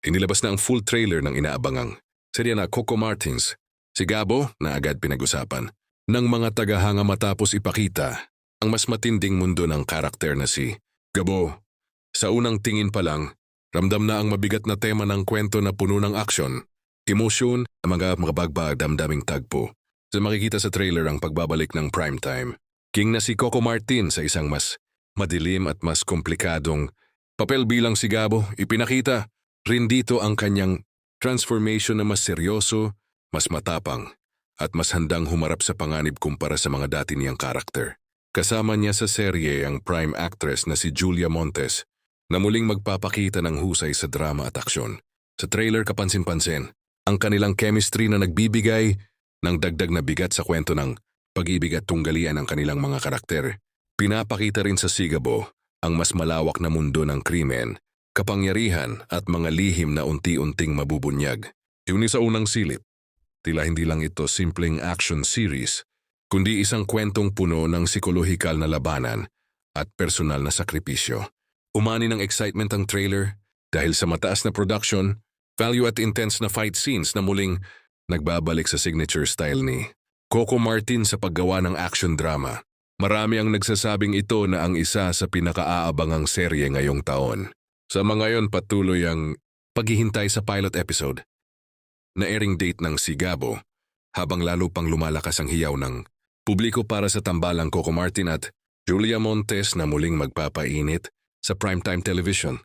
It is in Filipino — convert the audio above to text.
inilabas na ang full trailer ng inaabangang serya na Coco Martins. Si Gabo na agad pinag-usapan ng mga tagahanga matapos ipakita ang mas matinding mundo ng karakter na si Gabo. Sa unang tingin pa lang, ramdam na ang mabigat na tema ng kwento na puno ng aksyon, emosyon, at mga makabagbag damdaming tagpo. Sa makikita sa trailer ang pagbabalik ng primetime king na si Coco Martin sa isang mas madilim at mas komplikadong papel bilang si Gabo. Ipinakita rin dito ang kanyang transformation na mas seryoso, mas matapang, at mas handang humarap sa panganib kumpara sa mga dati niyang karakter. Kasama niya sa serye ang prime actress na si Julia Montes na muling magpapakita ng husay sa drama at aksyon. Sa trailer kapansin-pansin, ang kanilang chemistry na nagbibigay ng dagdag na bigat sa kwento ng pag-ibig at tunggalian ng kanilang mga karakter. Pinapakita rin sa Sigabo ang mas malawak na mundo ng krimen, kapangyarihan at mga lihim na unti-unting mabubunyag. Yun sa unang silip, tila hindi lang ito simpleng action series, kundi isang kwentong puno ng psikolohikal na labanan at personal na sakripisyo. Umani ng excitement ang trailer dahil sa mataas na production, value at intense na fight scenes na muling nagbabalik sa signature style ni Coco Martin sa paggawa ng action drama. Marami ang nagsasabing ito na ang isa sa pinakaaabangang serye ngayong taon. Sa mga yon patuloy ang paghihintay sa pilot episode na airing date ng si Gabo, habang lalo pang lumalakas ang hiyaw ng publiko para sa tambalang Coco Martin at Julia Montes na muling magpapainit sa primetime television.